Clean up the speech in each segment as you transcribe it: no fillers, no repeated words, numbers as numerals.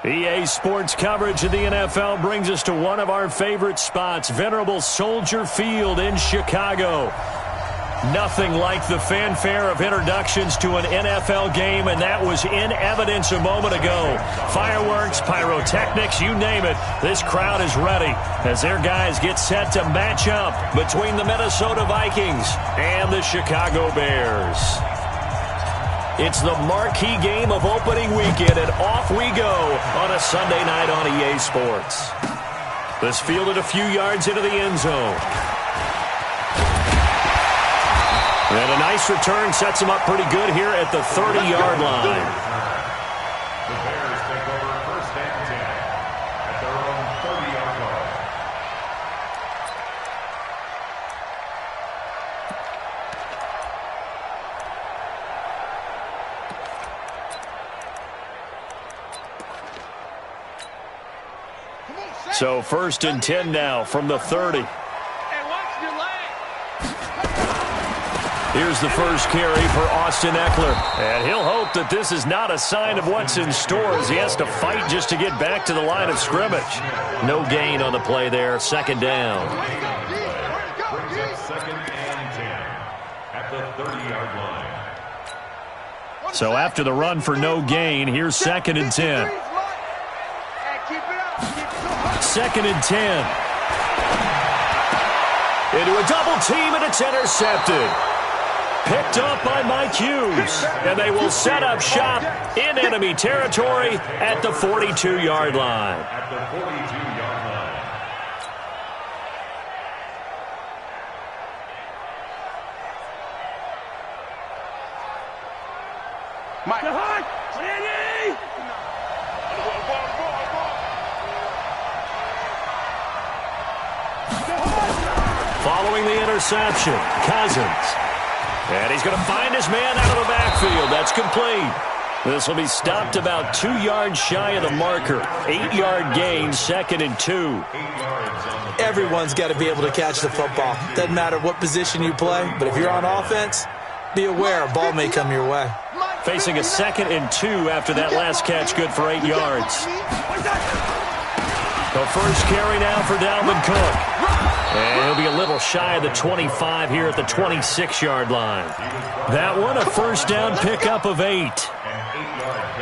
EA Sports coverage of the NFL brings us to one of our favorite spots, venerable Soldier Field in Chicago. Nothing like the fanfare of introductions to an NFL game, and that was in evidence a moment ago. Fireworks, pyrotechnics, you name it. This crowd is ready as their guys get set to match up between the Minnesota Vikings and the Chicago Bears. It's the marquee game of opening weekend, and off we go on a Sunday night on EA Sports. This fielded a few yards into the end zone. And a nice return sets him up pretty good here at the 30-yard line. The Bears take over first and 10 at their own 30-yard line. So first and 10 now from the 30. Here's the first carry for Austin Eckler. And he'll hope that this is not a sign of what's in store as he has to fight just to get back to the line of scrimmage. No gain on the play there. Second down. Brings up second and 10 at the 30-yard line. So after the run for no gain, here's second and 10. Second and 10. Into a double team, and it's intercepted. Picked up by Mike Hughes, and they will set up shop in enemy territory at the 42-yard line. At the 42-yard line. Mike. Following the interception, Cousins. And he's going to find his man out of the backfield. That's complete. This will be stopped about 2 yards shy of the marker. 8-yard gain, second and 2. Everyone's got to be able to catch the football. Doesn't matter what position you play, but if you're on offense, be aware a ball may come your way. Facing a second and 2 after that last catch, good for 8 yards. The first carry now for Dalvin Cook. And he'll be a little shy of the 25 here at the 26-yard line. That one, a first down pickup of 8.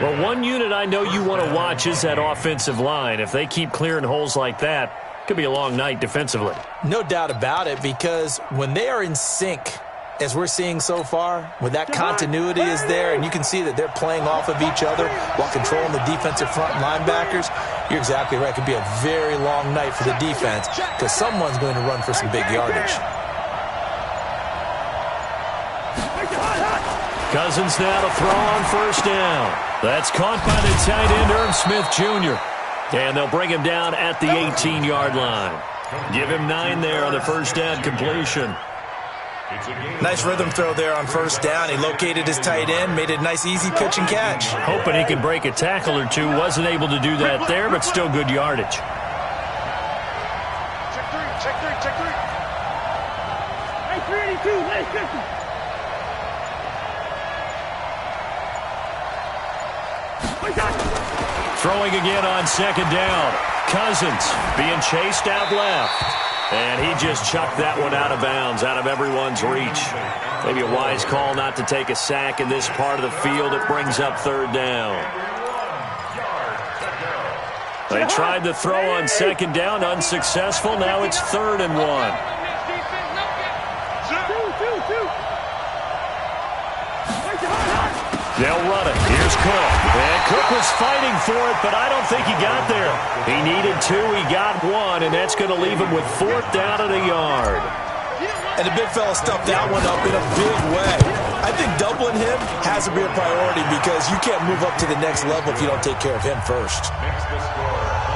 Well, one unit I know you want to watch is that offensive line. If they keep clearing holes like that, it could be a long night defensively. No doubt about it, because when they are in sync, as we're seeing so far, when that continuity is there and you can see that they're playing off of each other while controlling the defensive front linebackers, you're exactly right. It could be a very long night for the defense because someone's going to run for some big yardage. Cousins now to throw on first down. That's caught by the tight end, Irv Smith Jr. And they'll bring him down at the 18-yard line. Give him 9 there on the first down completion. Nice rhythm throw there on first down. He located his tight end, made a nice easy pitch and catch. Hoping he can break a tackle or two. Wasn't able to do that there, but still good yardage. Check three. Hey, 382, late 50. Throwing again on second down. Cousins being chased out left. And he just chucked that one out of bounds, out of everyone's reach. Maybe a wise call not to take a sack in this part of the field. It brings up third down. They tried to throw on second down, unsuccessful. Now it's 3rd and 1. They'll run it. Here's Cook. And Cook was fighting for it, but I don't think he got there. He needed 2. He got 1, and that's going to leave him with 4th down and a yard. And the big fella stuffed that one up in a big way. I think doubling him has to be a priority because you can't move up to the next level if you don't take care of him first.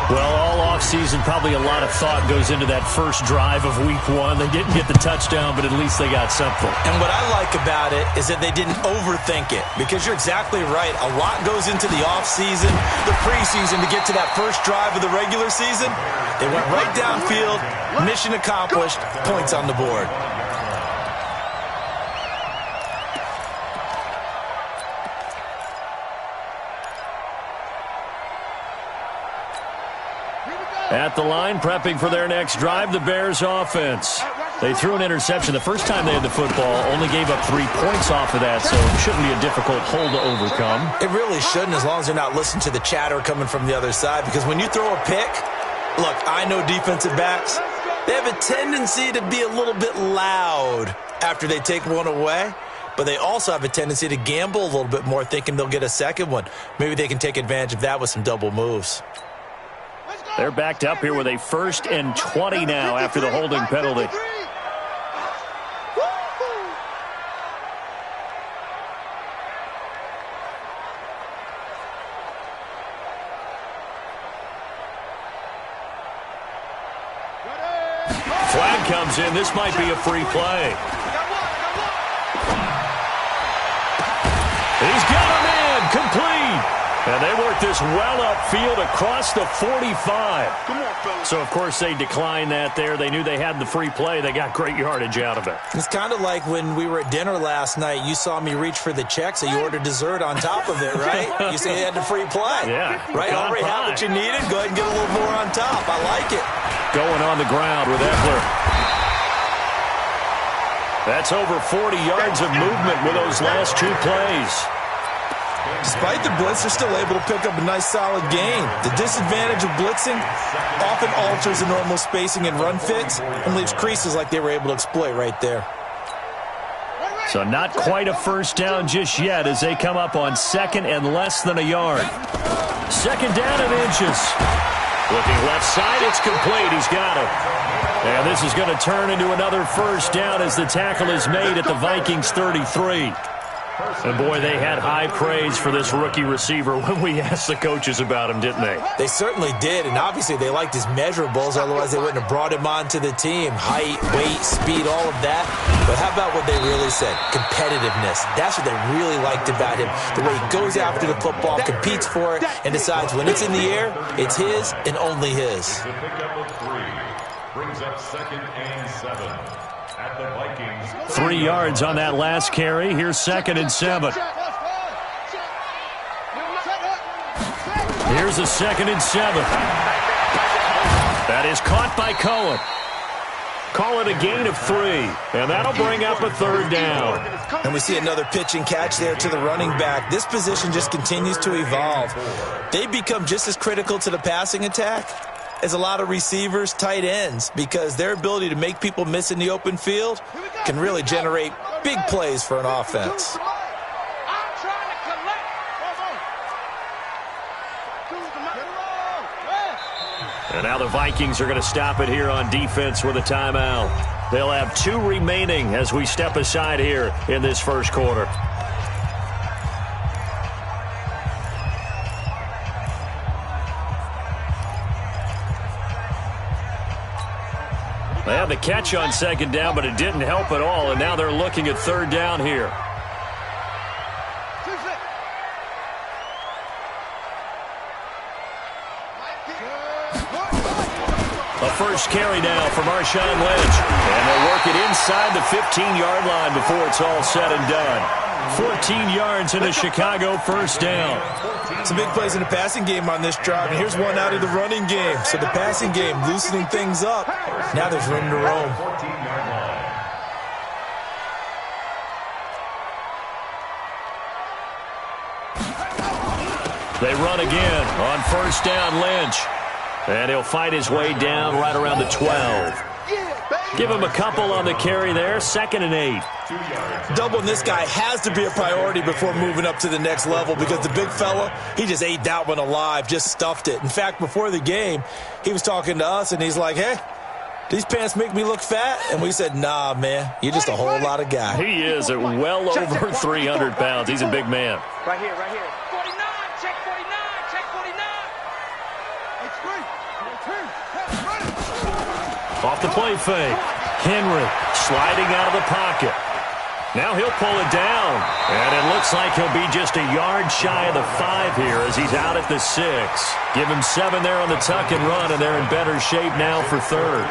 Well, all offseason, probably a lot of thought goes into that first drive of week 1. They didn't get the touchdown, but at least they got something. And what I like about it is that they didn't overthink it, because you're exactly right. A lot goes into the offseason, the preseason to get to that first drive of the regular season. They went right downfield, mission accomplished, points on the board. At the line, prepping for their next drive, the Bears offense. They threw an interception the first time they had the football, only gave up 3 points off of that, so it shouldn't be a difficult hole to overcome. It really shouldn't, as long as they're not listening to the chatter coming from the other side, because when you throw a pick, look, I know defensive backs, they have a tendency to be a little bit loud after they take one away, but they also have a tendency to gamble a little bit more, thinking they'll get a second one. Maybe they can take advantage of that with some double moves. They're backed up here with a 1st and 20 now after the holding penalty. Flag comes in. This might be a free play. He's got him in. Complete. And they work this well upfield across the 45. So, of course, they declined that there. They knew they had the free play. They got great yardage out of it. It's kind of like when we were at dinner last night. You saw me reach for the check, so you ordered dessert on top of it, right? You say you had the free play. Yeah. Right? Already had what you needed. Go ahead and get a little more on top. I like it. Going on the ground with Eckler. That's over 40 yards of movement with those last 2 plays. Despite the blitz, they're still able to pick up a nice, solid gain. The disadvantage of blitzing often alters the normal spacing and run fits and leaves creases like they were able to exploit right there. So not quite a first down just yet as they come up on 2nd and less than a yard. 2nd down and inches. Looking left side, it's complete. He's got it. And this is going to turn into another first down as the tackle is made at the Vikings 33. And, boy, they had high praise for this rookie receiver when we asked the coaches about him, didn't they? They certainly did, and obviously they liked his measurables. Otherwise, they wouldn't have brought him onto the team. Height, weight, speed, all of that. But how about what they really said? Competitiveness. That's what they really liked about him. The way he goes after the football, competes for it, and decides when it's in the air, it's his and only his. The pickup of 3 brings up 2nd and 7. At the Vikings. 3 yards on that last carry. Here's 2nd and 7. Here's a 2nd and 7. That is caught by Cohen. Call it a gain of 3. And that'll bring up a 3rd down. And we see another pitch and catch there to the running back. This position just continues to evolve. They become just as critical to the passing attack as a lot of receivers, tight ends, because their ability to make people miss in the open field can really generate big plays for an offense. And now the Vikings are going to stop it here on defense with a timeout. They'll have 2 remaining as we step aside here in this first quarter. They had the catch on 2nd down, but it didn't help at all, and now they're looking at 3rd down here. A first carry now for Marshawn Lynch, and they'll work it inside the 15-yard line before it's all said and done. 14 yards in a Chicago first down. Some big plays in the passing game on this drive, and here's one out of the running game. So the passing game loosening things up. Now there's room to roam. They run again on first down, Lynch. And he'll fight his way down right around the 12. Give him a couple on the carry there. 2nd and 8. Doubling this guy has to be a priority before moving up to the next level, because the big fella, he just ate that one alive, just stuffed it. In fact, before the game, he was talking to us, and he's like, hey, these pants make me look fat? And we said, nah, man, you're just a whole lot of guy. He is at well over 300 pounds. He's a big man. Right here, right here. 49, check 49, check 49. It's free. Off the play fake. Henry sliding out of the pocket. Now he'll pull it down. And it looks like he'll be just a yard shy of the 5 here as he's out at the 6. Give him 7 there on the tuck and run, and they're in better shape now for 3rd.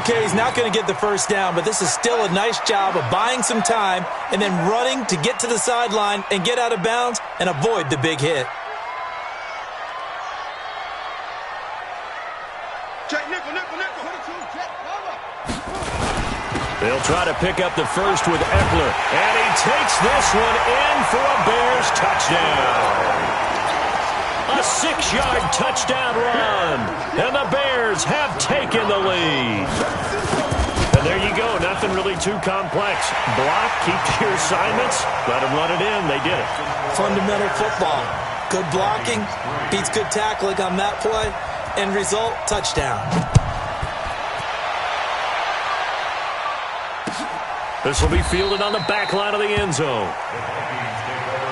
Okay, he's not going to get the first down, but this is still a nice job of buying some time and then running to get to the sideline and get out of bounds and avoid the big hit. They'll try to pick up the first with Eckler, and he takes this one in for a Bears touchdown. A 6-yard touchdown run, and the Bears have taken the lead. And there you go, nothing really too complex. Block, keep to your assignments, let them run it in. They did it. Fundamental football. Good blocking, beats good tackling on that play. End result, touchdown. This will be fielded on the back line of the end zone.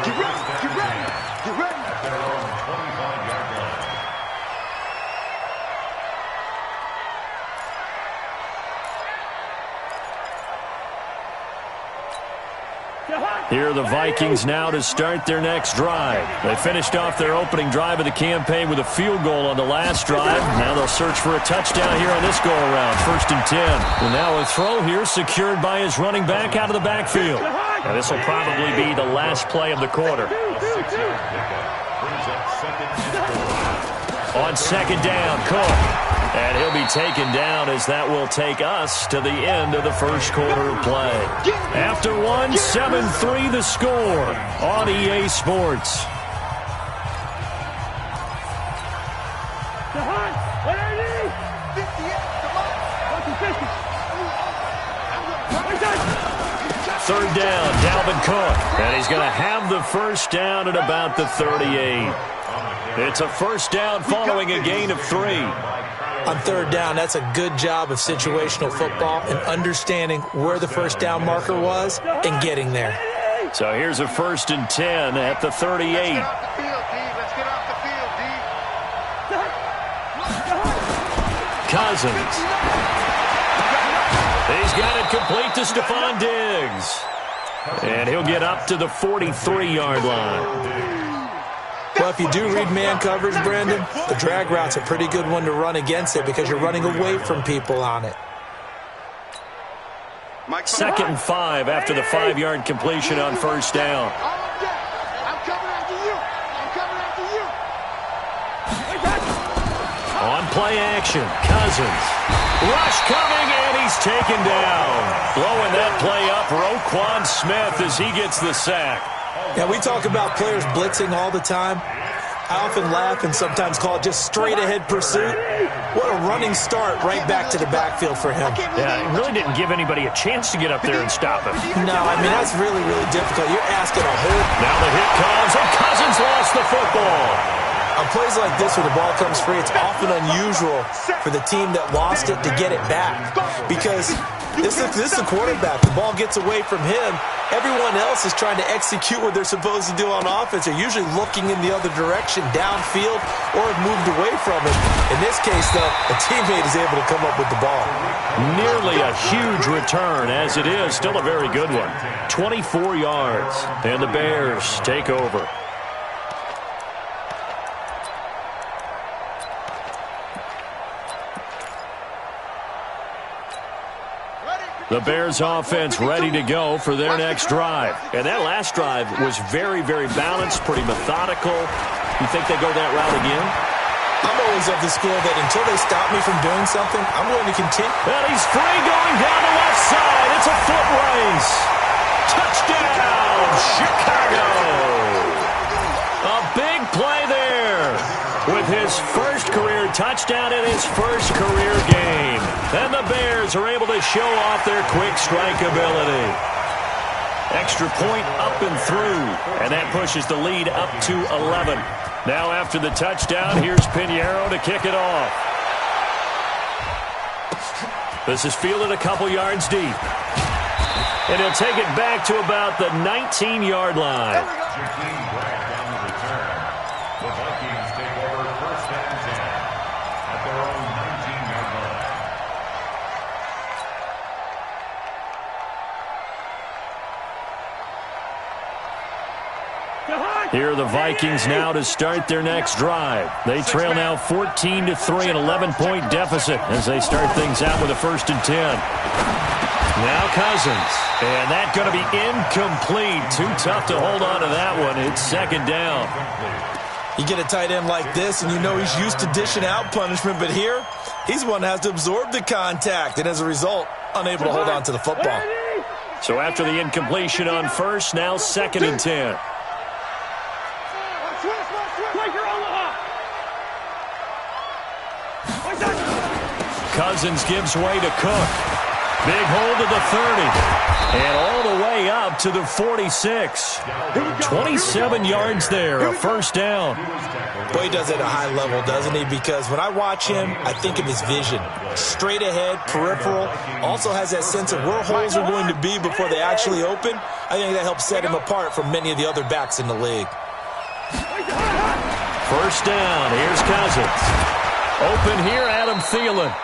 Get ready, get ready, get ready. At their own 25-yard line. Here are the Vikings now to start their next drive. They finished off their opening drive of the campaign with a field goal on the last drive. Now they'll search for a touchdown here on this go-around. 1st and 10. And now a throw here secured by his running back out of the backfield. Now this will probably be the last play of the quarter. On 2nd down, Cook. And he'll be taken down as that will take us to the end of the first quarter of play. After one, 7-3 the score on EA Sports. Third down, Dalvin Cook. And he's going to have the first down at about the 38. It's a first down following a gain of 3. On 3rd down, that's a good job of situational football and understanding where the first down marker was and getting there. So here's a 1st and 10 at the 38. Let's get off the field, D. Let's get off the field, D. Cousins. He's got it complete to Stephon Diggs. And he'll get up to the 43-yard line. Well, if you do read man coverage, Brandon, the drag route's a pretty good one to run against it because you're running away from people on it. 2nd and 5 after the 5-yard completion on 1st down. I'm coming after you. I'm coming after you. On play action, Cousins. Rush coming, and he's taken down. Blowing that play up, Roquan Smith as he gets the sack. Yeah, we talk about players blitzing all the time. I often laugh and sometimes call it just straight-ahead pursuit. What a running start right back to the backfield for him. Yeah, it really didn't give anybody a chance to get up there and stop him. No, I mean, that's really, really difficult. You're asking a whole... Now the hit comes, and Cousins lost the football. On plays like this where the ball comes free, it's often unusual for the team that lost it to get it back. Because this is the quarterback. The ball gets away from him. Everyone else is trying to execute what they're supposed to do on offense. They're usually looking in the other direction, downfield, or have moved away from it. In this case, though, a teammate is able to come up with the ball. Nearly a huge return, as it is. Still a very good one. 24 yards, and the Bears take over. The Bears offense ready to go for their next drive. And that last drive was very, very balanced, pretty methodical. You think they go that route again? I'm always of the school that until they stop me from doing something, I'm going to continue. And he's free going down the left side. It's a foot race. Touchdown, Chicago. A big play there with his first career touchdown in his first career game. And the Bears are able to show off their quick strike ability. Extra point up and through, and that pushes the lead up to 11. Now after the touchdown, here's Pinheiro to kick it off. This is fielded a couple yards deep. And he'll take it back to about the 19-yard line. Here are the Vikings now to start their next drive. They trail now 14-3, an 11-point deficit as they start things out with a 1st and 10. Now Cousins, and that going to be incomplete. Too tough to hold on to that one. It's 2nd down. You get a tight end like this, and you know he's used to dishing out punishment, but here, he's the one that has to absorb the contact, and as a result, unable to hold on to the football. So after the incompletion on first, now 2nd and 10. Cousins gives way to Cook. Big hold to the 30. And all the way up to the 46. 27 yards there, a first down. Boy, he does it at a high level, doesn't he? Because when I watch him, I think of his vision. Straight ahead, peripheral. Also has that sense of where holes are going to be before they actually open. I think that helps set him apart from many of the other backs in the league. First down. Here's Cousins. Open here, Adam Thielen.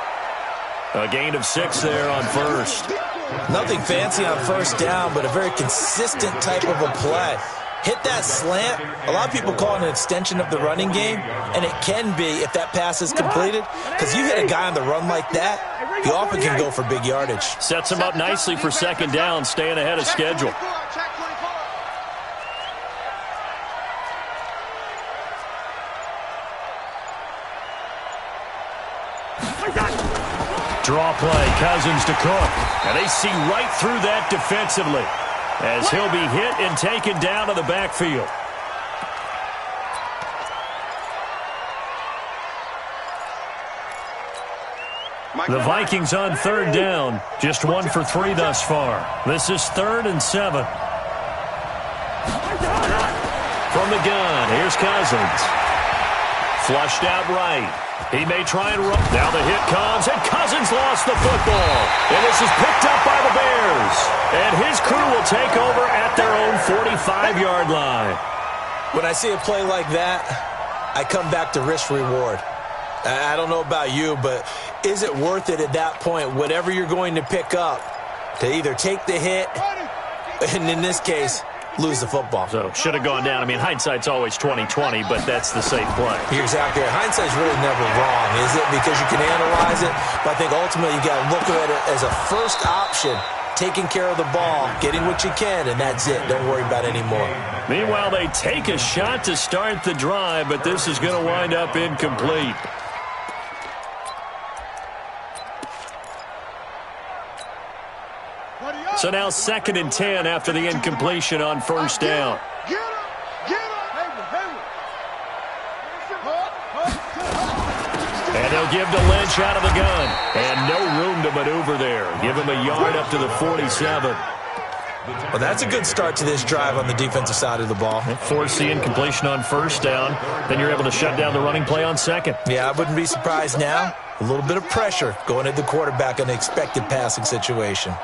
A gain of 6 there on first. Nothing fancy on first down, but a very consistent type of a play. Hit that slant. A lot of people call it an extension of the running game, and it can be if that pass is completed, because you hit a guy on the run like that, he often can go for big yardage. Sets him up nicely for 2nd down, staying ahead of schedule. Draw play, Cousins to Cook. And they see right through that defensively as he'll be hit and taken down to the backfield. The Vikings on 3rd down, just 1 for 3 thus far. This is 3rd and 7. From the gun, here's Cousins. Flushed out right. He may try and run. Now the hit comes, and Cousins lost the football. And this is picked up by the Bears. And his crew will take over at their own 45-yard line. When I see a play like that, I come back to risk-reward. I don't know about you, but is it worth it at that point, whatever you're going to pick up, to either take the hit, and in this case, lose the football? So, should have gone down. I mean, hindsight's always 20/20, but that's the safe play. You're exactly right. Hindsight's really never wrong, is it? Because you can analyze it, but I think ultimately you got to look at it as a first option, taking care of the ball, getting what you can, and that's it. Don't worry about it anymore. Meanwhile, they take a shot to start the drive, but this is going to wind up incomplete. So now 2nd and 10 after the incompletion on first down. And they'll give to Lynch out of the gun. And no room to maneuver there. Give him a yard up to the 47. Well, that's a good start to this drive on the defensive side of the ball. Force the incompletion on first down. Then you're able to shut down the running play on 2nd. Yeah, I wouldn't be surprised now. A little bit of pressure going at the quarterback in an expected passing situation.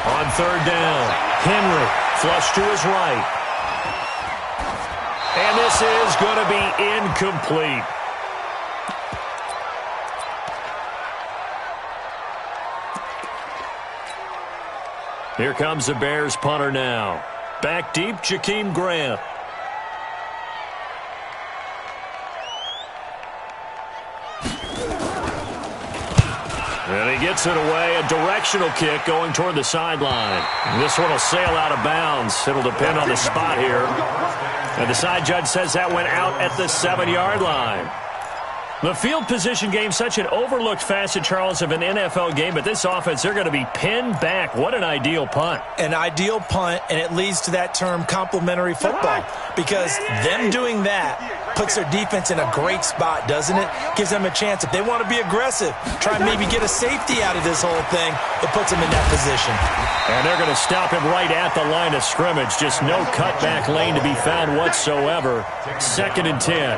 On 3rd down, Henry flush to his right. And this is going to be incomplete. Here comes the Bears punter now. Back deep, Jakeem Grant. And he gets it away, a directional kick going toward the sideline. This one will sail out of bounds. It'll depend on the spot here. And the side judge says that went out at the 7-yard line. The field position game, such an overlooked facet, Charles, of an NFL game, but this offense, they're going to be pinned back. What an ideal punt. An ideal punt, and it leads to that term complementary football, because them doing that puts their defense in a great spot, doesn't it? Gives them a chance. If they want to be aggressive, try and maybe get a safety out of this whole thing, it puts them in that position. And they're going to stop him right at the line of scrimmage. Just no cutback lane to be found whatsoever. 2nd and 10.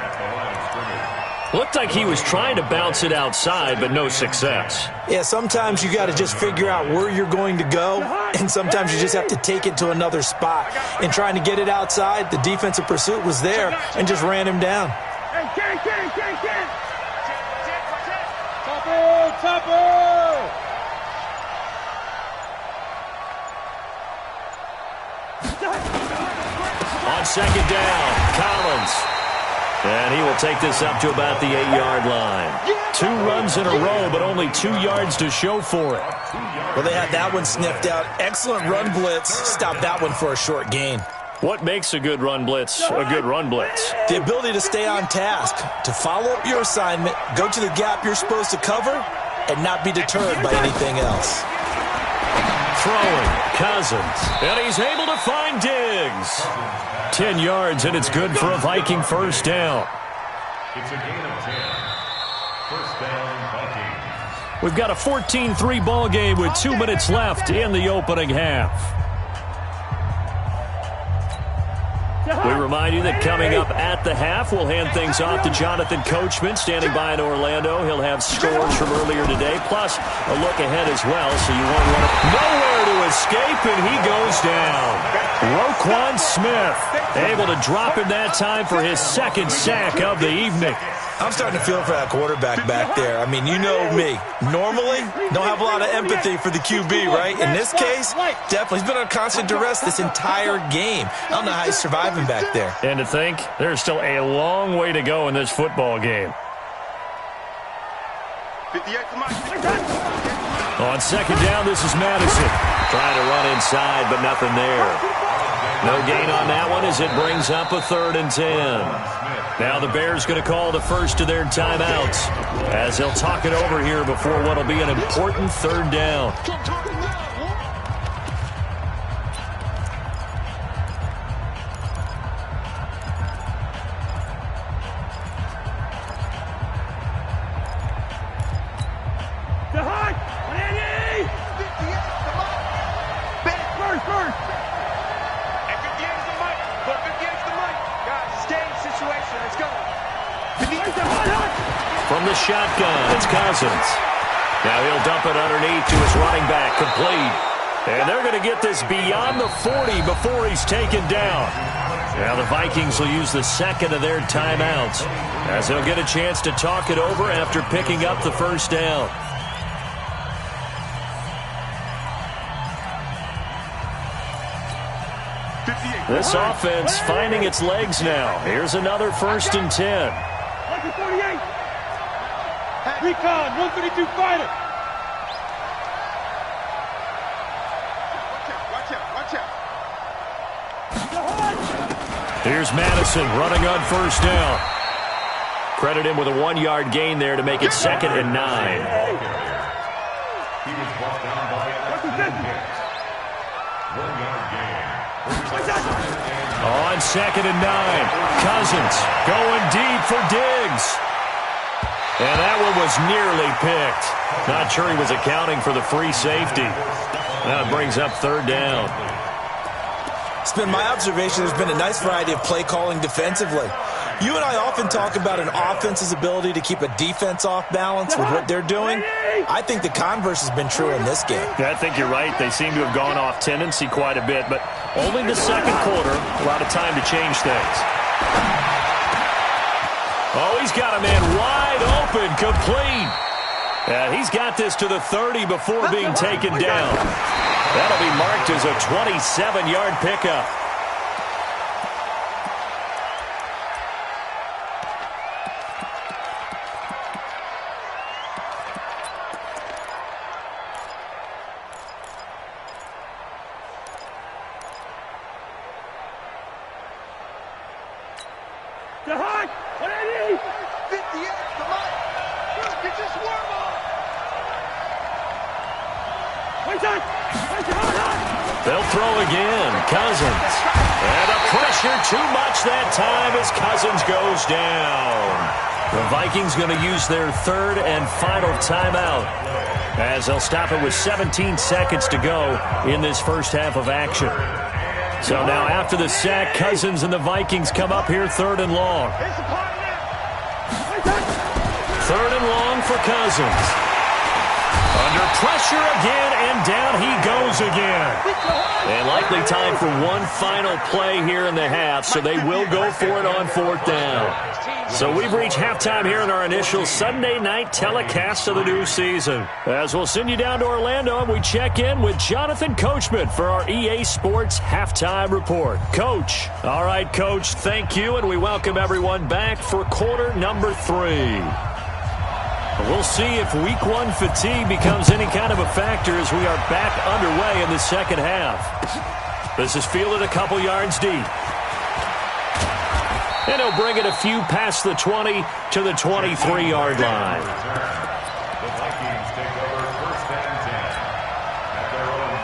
Looked like he was trying to bounce it outside, but no success. Yeah, sometimes you got to just figure out where you're going to go, and sometimes you just have to take it to another spot. In trying to get it outside, the defensive pursuit was there and just ran him down. On 2nd down, Collins. And he will take this up to about the 8-yard line. 2 runs in a row, but only 2 yards to show for it. Well, they had that one sniffed out. Excellent run blitz. Stopped that one for a short gain. What makes a good run blitz a good run blitz? The ability to stay on task, to follow up your assignment, go to the gap you're supposed to cover, and not be deterred by anything else. Throwing, Cousins, and he's able to find Diggs. 10 yards, and it's good for a Viking first down. It's a gain of 10. First down, Vikings. We've got a 14-3 ball game with 2 minutes left in the opening half. We remind you that coming up at the half, we'll hand things off to Jonathan Coachman, standing by in Orlando. He'll have scores from earlier today, plus a look ahead as well, so you won't want to... Nowhere to escape, and he goes down. Jay2kOne's Smith, able to drop in that time for his second sack of the evening. I'm starting to feel for that quarterback back there. I mean, you know me. Normally, don't have a lot of empathy for the QB, right? In this case, definitely. He's been under constant duress this entire game. I don't know how he's surviving back there. And to think, there's still a long way to go in this football game. On second down, this is Madison. Trying to run inside, but nothing there. No gain on that one as it brings up a 3rd and 10. Now the Bears going to call the first of their timeouts as they'll talk it over here before what will be an important 3rd down. From the shotgun, it's Cousins. Now he'll dump it underneath to his running back, complete. And they're going to get this beyond the 40 before he's taken down. Now the Vikings will use the second of their timeouts as they'll get a chance to talk it over after picking up the first down. This offense finding its legs now. Here's another 1st and 10. Recon, 132 fighter. Watch out. Here's Madison running on first down. Credit him with a 1-yard gain there to make it 2nd and 9. He was brought down by a 1-yard gain. On 2nd and 9, Cousins going deep for Diggs. And that one was nearly picked. Not sure he was accounting for the free safety. That brings up 3rd down. It's been my observation there's been a nice variety of play calling defensively. You and I often talk about an offense's ability to keep a defense off balance with what they're doing. I think the converse has been true in this game. Yeah, I think you're right. They seem to have gone off tendency quite a bit, but only the second quarter, a lot of time to change things. Oh, he's got a man wide open, complete. And he's got this to the 30 before being taken down. That'll be marked as a 27-yard pickup. They'll throw again. Cousins. And the pressure too much that time as Cousins goes down. The Vikings going to use their 3rd and final timeout as they'll stop it with 17 seconds to go in this first half of action. So now after the sack, Cousins and the Vikings come up here 3rd and long. 3rd and long for Cousins. Under pressure again, and down he goes again. And likely time for one final play here in the half, so they will go for it on 4th down. So we've reached halftime here in our initial Sunday night telecast of the new season. As we'll send you down to Orlando, and we check in with Jonathan Coachman for our EA Sports Halftime Report. Coach. All right, Coach, thank you, and we welcome everyone back for quarter number 3. We'll see if week 1 fatigue becomes any kind of a factor as we are back underway in the second half. This is fielded a couple yards deep. And he'll bring it a few past the 20 to the 23-yard line. The Vikings take over first and 10 at their own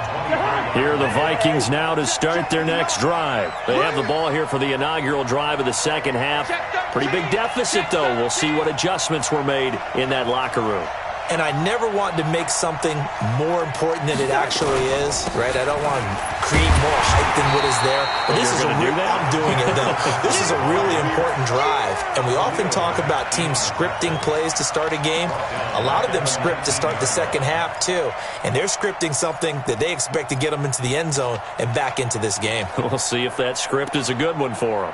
23. Here are the Vikings now to start their next drive. They have the ball here for the inaugural drive of the second half. Pretty big deficit, though. We'll see what adjustments were made in that locker room. And I never want to make something more important than it actually is, right? I don't want to create more hype than what is there. But this is a real, I'm doing it, though. This is a really important drive. And we often talk about teams scripting plays to start a game. A lot of them script to start the second half, too. And they're scripting something that they expect to get them into the end zone and back into this game. We'll see if that script is a good one for them.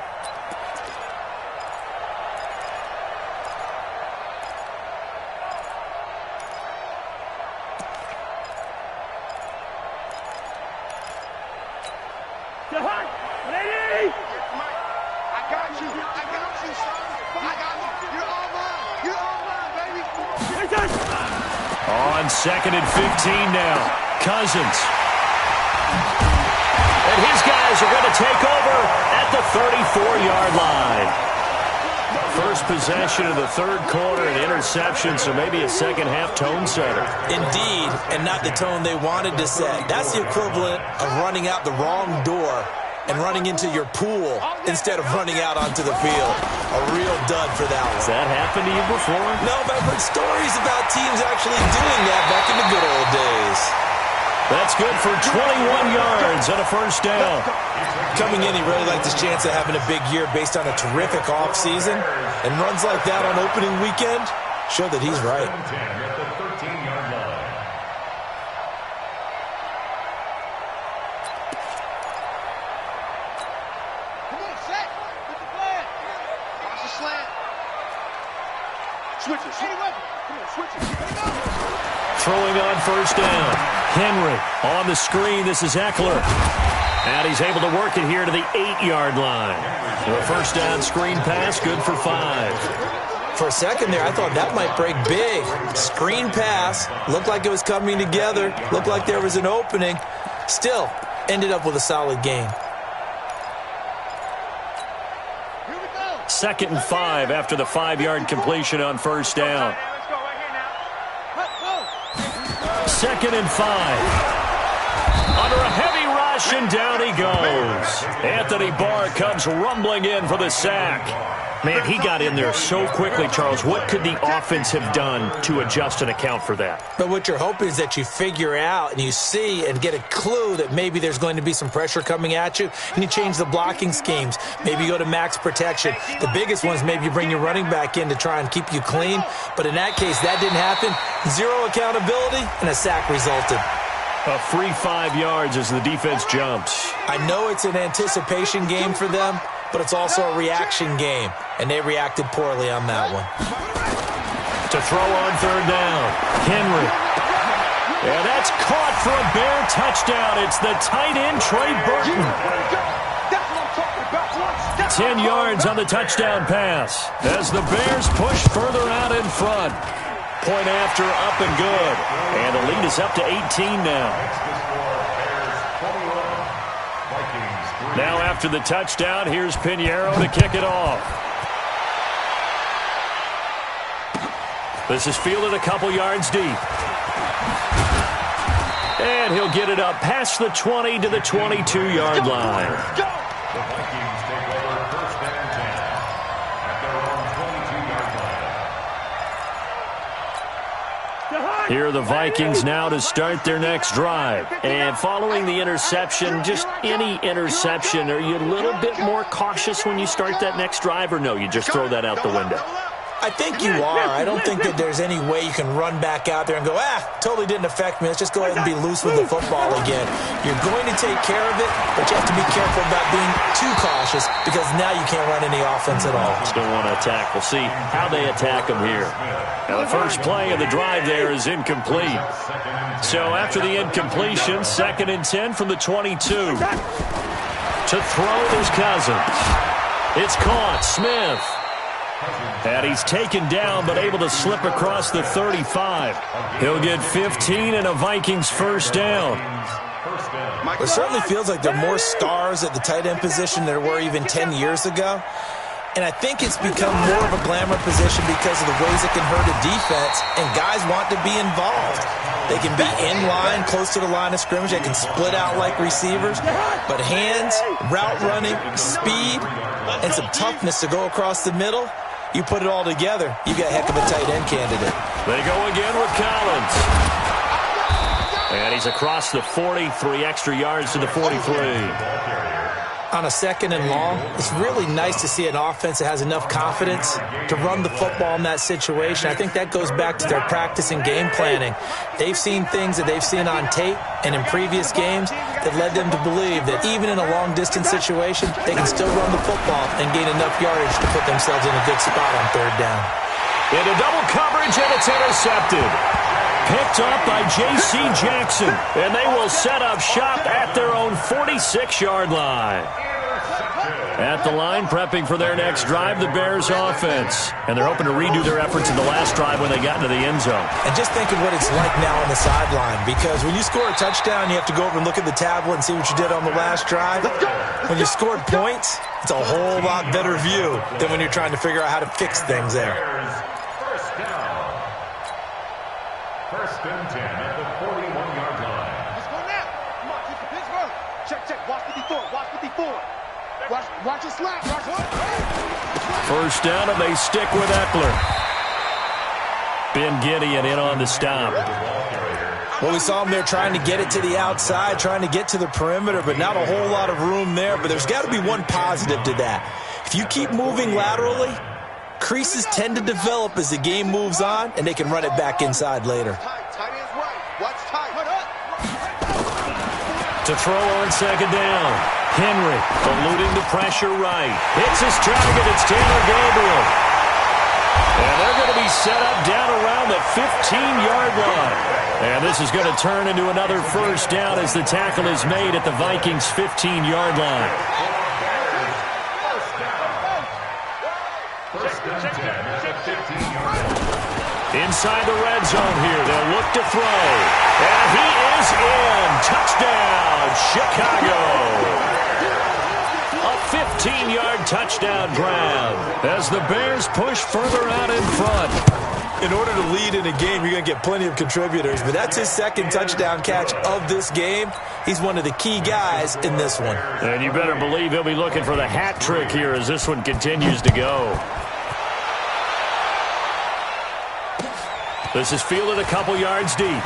On second and 15 now. Cousins. And his guys are going to take over at the 34-yard line. First possession of the third quarter, an interception, so maybe a second-half tone setter. Indeed, and not the tone they wanted to set. That's the equivalent of running out the wrong door and running into your pool instead of running out onto the field. A real dud for that one. Has that happened to you before? No, but I've heard stories about teams actually doing that back in the good old days. That's good for 21 yards and a first down. Coming in, he really liked his chance of having a big year based on a terrific offseason. And runs like that on opening weekend show that he's right. At the 13-yard line. Come on, set. Get the flag. Watch the slant. Switch it. Come on, switch it. Throwing on first down. Henry on the screen. This is Eckler. And he's able to work it here to the 8-yard line. The first down screen pass, good for 5. For a second there, I thought that might break big. Screen pass. Looked like it was coming together. Looked like there was an opening. Still, ended up with a solid gain. Second and 5 after the 5-yard completion on first down. Second and 5. Under a heavy rush, and down he goes. Anthony Barr comes rumbling in for the sack. Man, he got in there so quickly, Charles. What could the offense have done to adjust and account for that? But what you're hoping is that you figure out and you see and get a clue that maybe there's going to be some pressure coming at you, and you change the blocking schemes. Maybe you go to max protection. The biggest one is maybe you bring your running back in to try and keep you clean. But in that case, that didn't happen. Zero accountability, and a sack resulted. A free 5 yards as the defense jumps. I know it's an anticipation game for them, but it's also a reaction game, and they reacted poorly on that one. To throw on third down, Henry. Yeah, that's caught for a Bear touchdown. It's the tight end, Trey Burton. 10 yards on the touchdown pass as the Bears push further out in front. Point after, up and good. And the lead is up to 18 now. Now after the touchdown, here's Pinheiro to kick it off. This is fielded a couple yards deep. And he'll get it up past the 20 to the 22-yard line. The Vikings take over first and 10 at their own 22-yard line. Here are the Vikings now to start their next drive. And following the interception, just any interception, are you a little bit more cautious when you start that next drive, or no, you just throw that out the window? I think you are. I don't think that there's any way you can run back out there and go, totally didn't affect me. Let's just go ahead and be loose with the football again. You're going to take care of it, but you have to be careful about being too cautious because now you can't run any offense at all. Still want to attack. We'll see how they attack them here. Now, the first play of the drive there is incomplete. So after the incompletion, 2nd and 10 from the 22. To throw is Cousins. It's caught. Smith. And he's taken down, but able to slip across the 35. He'll get 15 and a Vikings first down. First down. It certainly feels like there are more stars at the tight end position than there were even 10 years ago. And I think it's become more of a glamour position because of the ways it can hurt a defense, and guys want to be involved. They can be in line, close to the line of scrimmage. They can split out like receivers. But hands, route running, speed, and some toughness to go across the middle, you put it all together, you got a heck of a tight end candidate. They go again with Collins. And he's across the 40, 3 extra yards to the 43. On a 2nd and long, it's really nice to see an offense that has enough confidence to run the football in that situation. I think that goes back to their practice and game planning. They've seen things that they've seen on tape and in previous games that led them to believe that even in a long-distance situation, they can still run the football and gain enough yardage to put themselves in a good spot on 3rd down. Into double coverage, and it's intercepted. Picked up by J.C. Jackson, and they will set up shop at their own 46-yard line. At the line, prepping for their next drive, the Bears offense. And they're hoping to redo their efforts in the last drive when they got into the end zone. And just think of what it's like now on the sideline, because when you score a touchdown, you have to go over and look at the tablet and see what you did on the last drive. When you scored points, it's a whole lot better view than when you're trying to figure out how to fix things there. First and 10 at the 41-yard line. Let's go now. Come on, keep the pitch rolling. Check. Watch 54. Watch 54. Watch your slap. Watch what? First down, and they stick with Eckler. Ben Gideon in on the stop. Well, we saw him there trying to get it to the outside, trying to get to the perimeter, but not a whole lot of room there. But there's got to be one positive to that. If you keep moving laterally, creases tend to develop as the game moves on, and they can run it back inside later. Tight end's right. Watch tight. To throw on 2nd down. Henry eluding the pressure right. Hits his target. It's Taylor Gabriel. And they're going to be set up down around the 15-yard line. And this is going to turn into another first down as the tackle is made at the Vikings' 15-yard line. Inside the red zone here. They'll look to throw. And he is in. Touchdown, Chicago. A 15-yard touchdown grab as the Bears push further out in front. In order to lead in a game, you're going to get plenty of contributors, but that's his 2nd touchdown catch of this game. He's one of the key guys in this one. And you better believe he'll be looking for the hat trick here as this one continues to go. This is fielded a couple yards deep.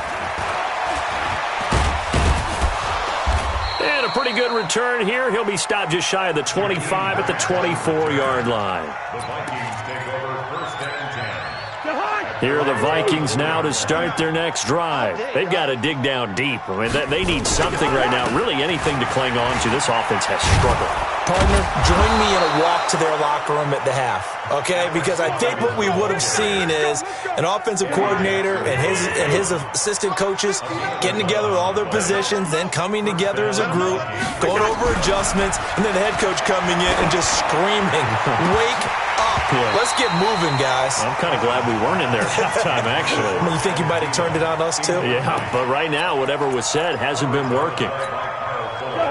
And a pretty good return here. He'll be stopped just shy of the 25 at the 24-yard line. The Vikings take over 1st and 10. Here are the Vikings now to start their next drive. They've got to dig down deep. I mean, they need something right now, really anything to cling on to. This offense has struggled. Partner, join me in a walk to their locker room at the half, okay? Because I think what we would have seen is an offensive coordinator and his assistant coaches getting together with all their positions, then coming together as a group, going over adjustments, and then the head coach coming in and just screaming, "Wake up. Yeah. Let's get moving, guys." I'm kind of glad we weren't in there at halftime, actually. I mean, you think you might have turned it on us, too? Yeah, but right now, whatever was said hasn't been working.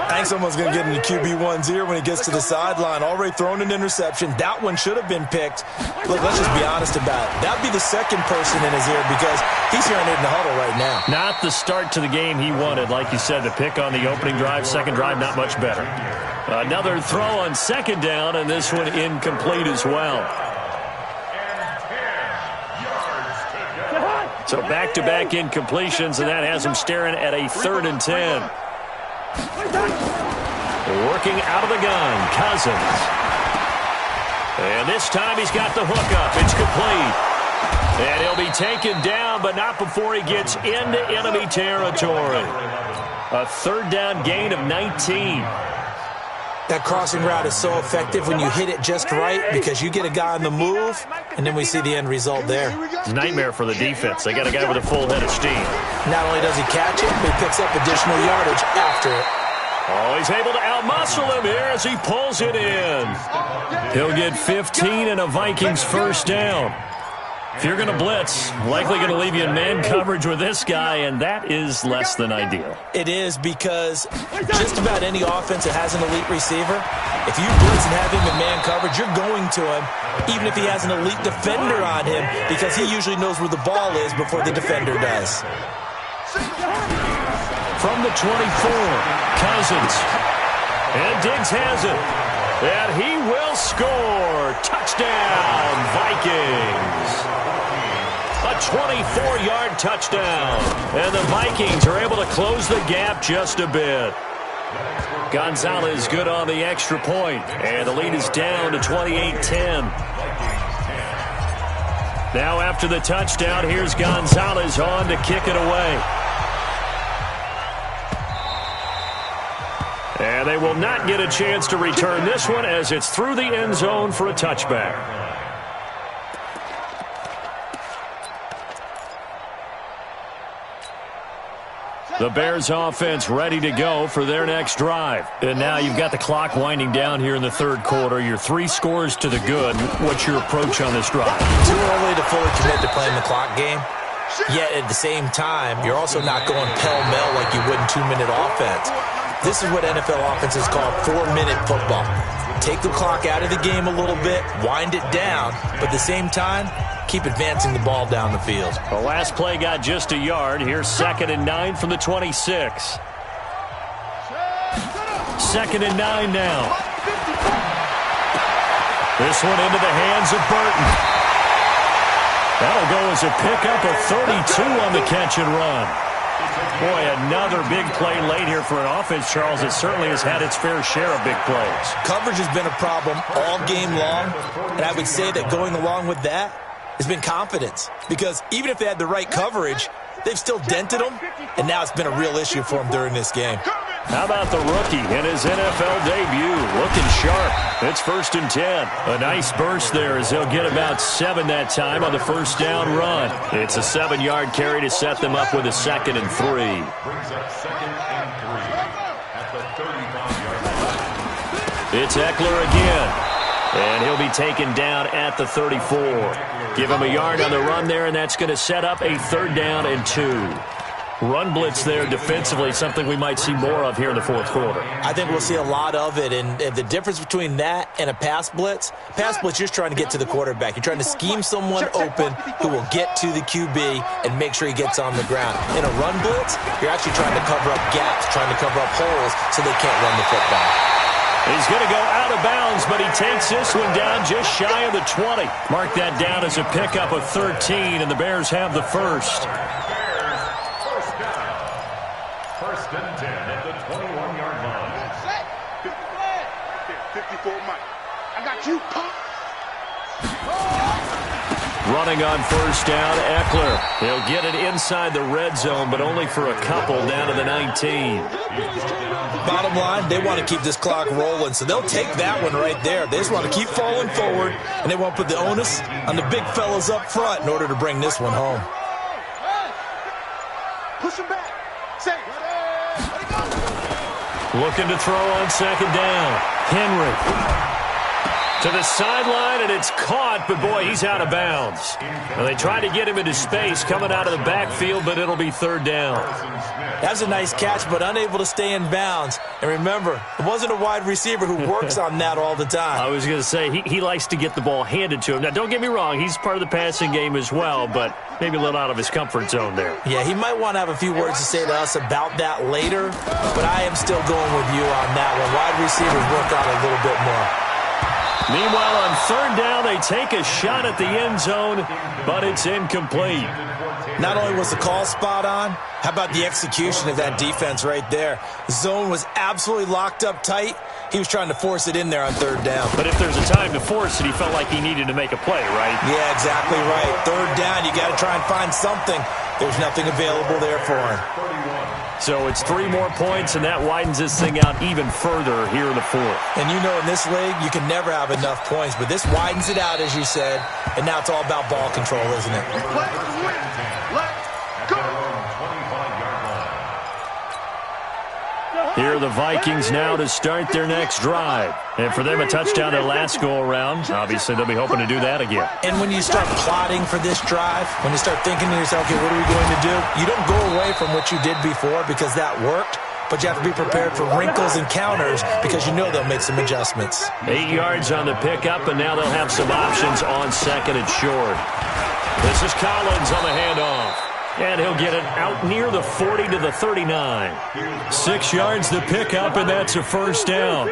I think someone's going to get into QB1's ear when he gets to the sideline. Already thrown an interception. That one should have been picked. Look, let's just be honest about it. That would be the 2nd person in his ear because he's hearing it in the huddle right now. Not the start to the game he wanted. Like you said, the pick on the opening drive, 2nd drive, not much better. Another throw on 2nd down, and this one incomplete as well. So back-to-back incompletions, and that has him staring at a 3rd and 10. Working out of the gun, Cousins. And this time he's got the hook up. It's complete. And he'll be taken down, but not before he gets into enemy territory. A 3rd down gain of 19. That crossing route is so effective when you hit it just right because you get a guy on the move, and then we see the end result there. It's a nightmare for the defense. They got a guy with a full head of steam. Not only does he catch it, but he picks up additional yardage after it. Oh, he's able to outmuscle him here as he pulls it in. He'll get 15 and a Vikings 1st down. If you're going to blitz, likely going to leave you in man coverage with this guy, and that is less than ideal. It is, because just about any offense that has an elite receiver, if you blitz and have him in man coverage, you're going to him, even if he has an elite defender on him, because he usually knows where the ball is before the defender does. From the 24, Cousins. And Diggs has it. And he will score. Touchdown, Vikings. A 24-yard touchdown. And the Vikings are able to close the gap just a bit. Gonzalez good on the extra point. And the lead is down to 28-10. Now after the touchdown, here's Gonzalez on to kick it away. And they will not get a chance to return this one as it's through the end zone for a touchback. The Bears offense ready to go for their next drive. And now you've got the clock winding down here in the third quarter. You're 3 scores to the good. What's your approach on this drive? Too early to fully commit to playing the clock game. Yet at the same time, you're also not going pell-mell like you would in 2-minute offense. This is what NFL offenses call 4-minute football. Take the clock out of the game a little bit, wind it down, but at the same time, keep advancing the ball down the field. The last play got just a yard. Here's 2nd and 9 from the 26. 2nd and 9 now. This one into the hands of Burton. That'll go as a pickup of 32 on the catch and run. Boy, another big play late here for an offense, Charles. It certainly has had its fair share of big plays. Coverage has been a problem all game long, and I would say that going along with that has been confidence. Because even if they had the right coverage, they've still dented them, and now it's been a real issue for them during this game. How about the rookie in his NFL debut? Looking sharp. It's 1st and 10. A nice burst there as they'll get about 7 that time on the first down run. It's a 7-yard carry to set them up with a 2nd and 3. Brings up 2nd and 3 at the 35-yard line. It's Eckler again. And he'll be taken down at the 34. Give him a yard on the run there, and that's going to set up a 3rd down and 2. Run blitz there defensively, something we might see more of here in the fourth quarter. I think we'll see a lot of it, and the difference between that and a pass blitz, you're just trying to get to the quarterback. You're trying to scheme someone open who will get to the QB and make sure he gets on the ground. In a run blitz, you're actually trying to cover up gaps, trying to cover up holes so they can't run the football. He's going to go out of bounds, but he takes this one down just shy of the 20. Mark that down as a pickup of 13, and the Bears have the first. First and 10 at the 21-yard line. 54 Mike. I got you, punk. Running on first down, Eckler. He'll get it inside the red zone, but only for a couple down to the 19. Bottom line, they want to keep this clock rolling, so they'll take that one right there. They just want to keep falling forward, and they won't put the onus on the big fellas up front in order to bring this one home. Push him back. Say. Looking to throw on 2nd down. Henry to the sideline, and it's caught, but boy, he's out of bounds. Now, they tried to get him into space coming out of the backfield, but it'll be 3rd down. That's a nice catch, but unable to stay in bounds. And remember, it wasn't a wide receiver who works on that all the time. I was going to say, he likes to get the ball handed to him. Now, don't get me wrong, he's part of the passing game as well, but maybe a little out of his comfort zone there. Yeah, he might want to have a few words to say to us about that later, but I am still going with you on that one. Wide receivers work on it a little bit more. Meanwhile, on 3rd down, they take a shot at the end zone, but it's incomplete. Not only was the call spot on, how about the execution of that defense right there? The zone was absolutely locked up tight. He was trying to force it in there on 3rd down. But if there's a time to force it, he felt like he needed to make a play, right? Yeah, exactly right. 3rd down, you got to try and find something. There's nothing available there for him. So it's 3 more points, and that widens this thing out even further here in the fourth. And you know in this league, you can never have enough points, but this widens it out, as you said, and now it's all about ball control, isn't it? Let's go. Here are the Vikings now to start their next drive. And for them, a touchdown their last go-around. Obviously, they'll be hoping to do that again. And when you start plotting for this drive, when you start thinking to yourself, okay, what are we going to do? You don't go away from what you did before because that worked, but you have to be prepared for wrinkles and counters because you know they'll make some adjustments. 8 yards on the pickup, and now they'll have some options on second and short. This is Collins on the handoff. And he'll get it out near the 40 to the 39. 6 yards the pickup, and that's a first down.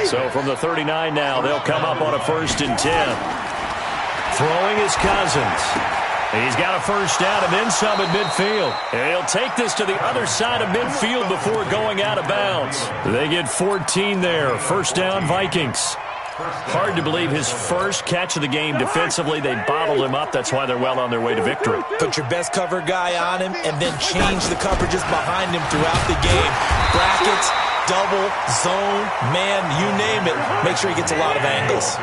So from the 39 now, they'll come up on a 1st and 10. Throwing is Cousins. He's got a first down and then some at midfield. And he'll take this to the other side of midfield before going out of bounds. They get 14 there. First down, Vikings. Hard to believe his first catch of the game defensively. They bottled him up. That's why they're well on their way to victory. Put your best cover guy on him and then change the coverages behind him throughout the game. Brackets, double, zone, man, you name it. Make sure he gets a lot of angles.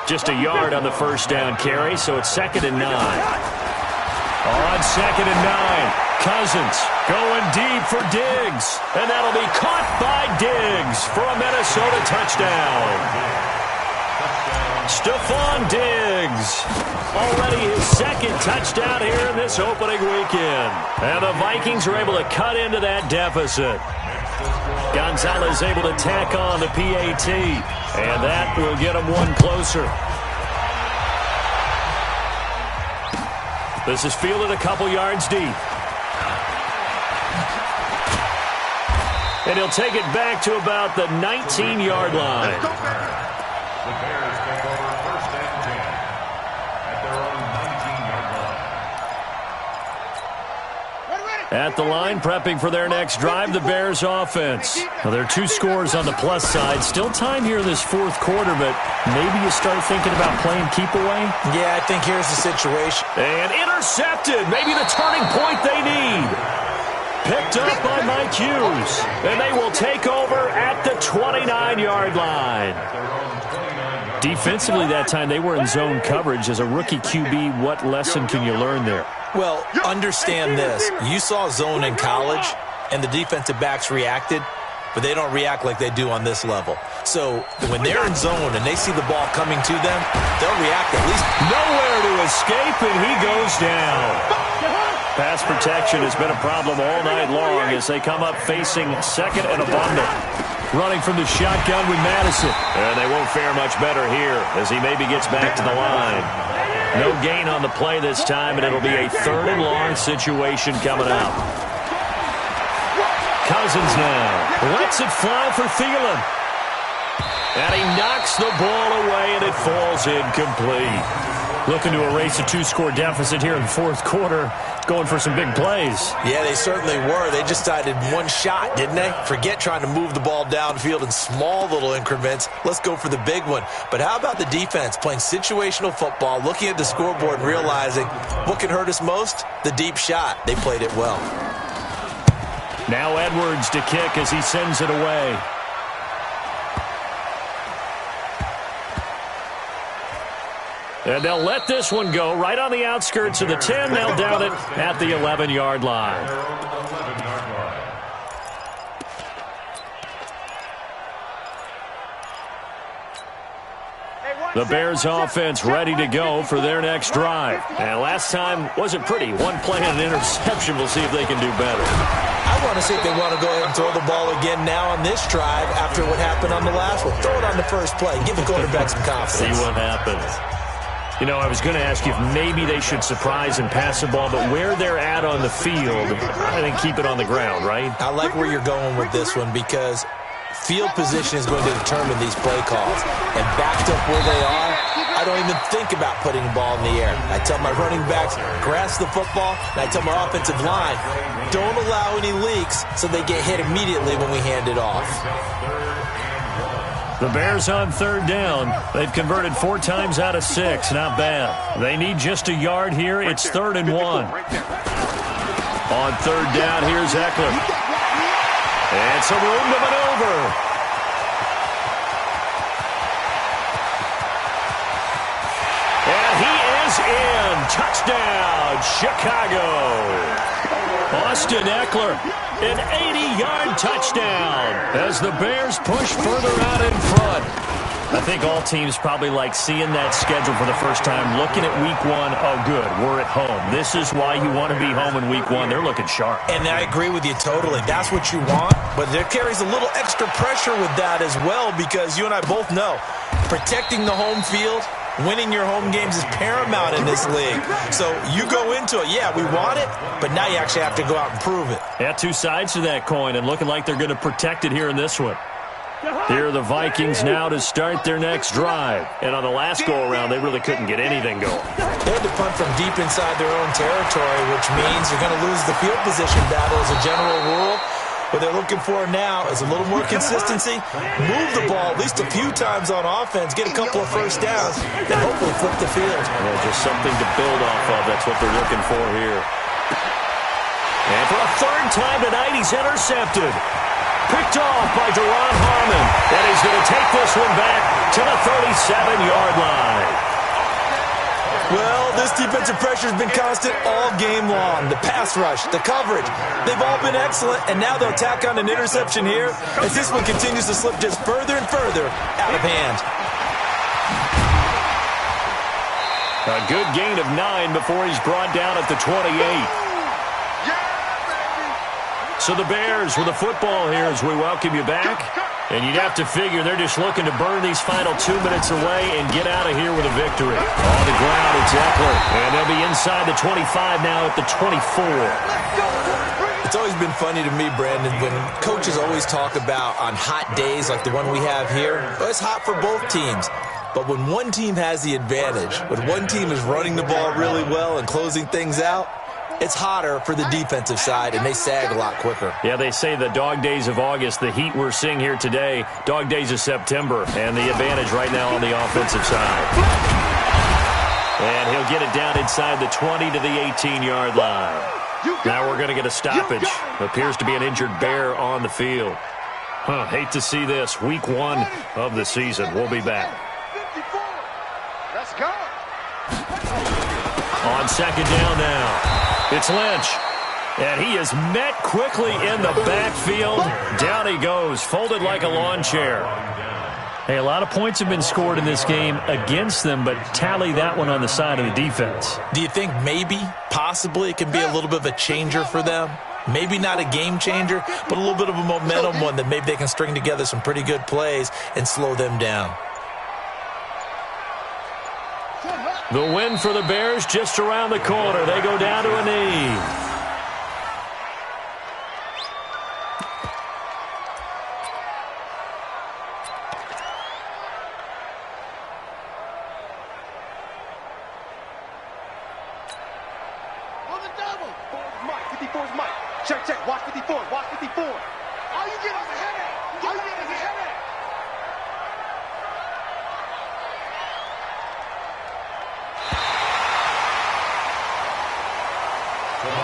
Just a yard on the first down carry, so it's 2nd and 9. On 2nd and 9. Cousins going deep for Diggs. And that'll be caught by Diggs for a Minnesota touchdown. Stephon Diggs, already his 2nd touchdown here in this opening weekend. And the Vikings are able to cut into that deficit. Gonzalez able to tack on the PAT, and that will get him one closer. This is fielded a couple yards deep. And he'll take it back to about the 19-yard line. The Bears take over 1st and 10 at their own 19-yard line. At the line, prepping for their next drive, the Bears offense. Well, there are 2 scores on the plus side. Still time here in this 4th quarter, but maybe you start thinking about playing keep away? Yeah, I think here's the situation. And intercepted. Maybe the turning point they need. Picked up by Mike Hughes. And they will take over at the 29-yard line. Defensively that time, they were in zone coverage. As a rookie QB, what lesson can you learn there? Well, understand this. You saw zone in college, and the defensive backs reacted, but they don't react like they do on this level. So when they're in zone and they see the ball coming to them, they'll react at least. Nowhere to escape, and he goes down. Pass protection has been a problem all night long as they come up facing 2nd and a bundle. Running from the shotgun with Madison. And they won't fare much better here as he maybe gets back to the line. No gain on the play this time, and it'll be a 3rd and long situation coming up. Cousins now lets it fly for Thielen. And he knocks the ball away, and it falls incomplete. Looking to erase a 2-score deficit here in the 4th quarter. Going for some big plays. Yeah, they certainly were. They just decided one shot, didn't they? Forget trying to move the ball downfield in small little increments. Let's go for the big one. But how about the defense playing situational football, looking at the scoreboard and realizing what can hurt us most? The deep shot. They played it well. Now Edwards to kick as he sends it away. And they'll let this one go right on the outskirts of the 10. They'll down it at the 11-yard line. The Bears offense ready to go for their next drive. And last time wasn't pretty. One play and an interception. We'll see if they can do better. I want to see if they want to go ahead and throw the ball again now on this drive after what happened on the last one. Throw it on the first play. Give the quarterback some confidence. See what happens. You know, I was going to ask you if maybe they should surprise and pass the ball, but where they're at on the field, I think keep it on the ground, right? I like where you're going with this one because field position is going to determine these play calls. And backed up where they are, I don't even think about putting the ball in the air. I tell my running backs, grasp the football, and I tell my offensive line, don't allow any leaks so they get hit immediately when we hand it off. The Bears on 3rd down. They've converted 4 times out of 6. Not bad. They need just a yard here. It's 3rd and 1. On 3rd down, here's Eckler. And some room to maneuver. And he is in. Touchdown, Chicago. Austin Eckler, an 80-yard touchdown as the Bears push further out in front. I think all teams probably like seeing that schedule for the first time, looking at week one. Oh, good, we're at home. This is why you want to be home in week one. They're looking sharp. And I agree with you totally. That's what you want, but there carries a little extra pressure with that as well because you and I both know protecting the home field, winning your home games is paramount in this league. So you go into it, yeah, we want it, but now you actually have to go out and prove it. Yeah, two sides to that coin, and looking like they're going to protect it here in this one. Here are the Vikings now to start their next drive. And on the last go-around, they really couldn't get anything going. They had to punt from deep inside their own territory, which means you're going to lose the field position battle as a general rule. What they're looking for now is a little more consistency, move the ball at least a few times on offense, get a couple of first downs, and hopefully flip the field. Yeah, just something to build off of. That's what they're looking for here. And for a third time tonight, he's intercepted. Picked off by Deron Harmon. And he's going to take this one back to the 37-yard line. Well, this defensive pressure has been constant all game long. The pass rush, the coverage, they've all been excellent, and now they'll tack on an interception here as this one continues to slip just further and further out of hand. A good gain of 9 before he's brought down at the 28. So the Bears with the football here as we welcome you back. And you'd have to figure they're just looking to burn these final 2 minutes away and get out of here with a victory. On the ground, it's Eckler. And they'll be inside the 25 now at the 24. It's always been funny to me, Brandon, when coaches always talk about on hot days like the one we have here, well, it's hot for both teams. But when one team has the advantage, when one team is running the ball really well and closing things out, it's hotter for the defensive side, and they sag a lot quicker. Yeah, they say the dog days of August, the heat we're seeing here today, dog days of September, and the advantage right now on the offensive side. And he'll get it down inside the 20 to the 18-yard line. Now we're going to get a stoppage. Appears to be an injured Bear on the field. Hate to see this. Week 1 of the season. We'll be back. Let's go. On second down now. It's Lynch, and he is met quickly in the backfield. Down he goes, folded like a lawn chair. Hey, a lot of points have been scored in this game against them, but tally that one on the side of the defense. Do you think maybe, possibly, it can be a little bit of a changer for them? Maybe not a game changer, but a little bit of a momentum one that maybe they can string together some pretty good plays and slow them down. The win for the Bears just around the corner. They go down to a knee. On the double. 4's Mike. 54's Mike. Check. Watch 54. Watch 54. All you get is a headache. All you get is a headache.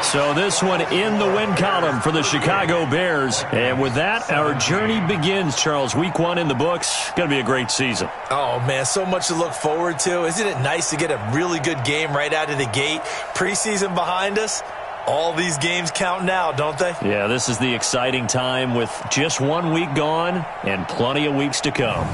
So this one in the win column for the Chicago Bears. And with that, our journey begins, Charles. Week 1 in the books. Going to be a great season. Oh, man, so much to look forward to. Isn't it nice to get a really good game right out of the gate? Preseason behind us. All these games count now, don't they? Yeah, this is the exciting time with just 1 week gone and plenty of weeks to come.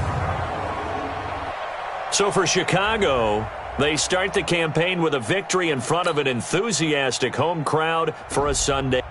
So for Chicago, they start the campaign with a victory in front of an enthusiastic home crowd for a Sunday.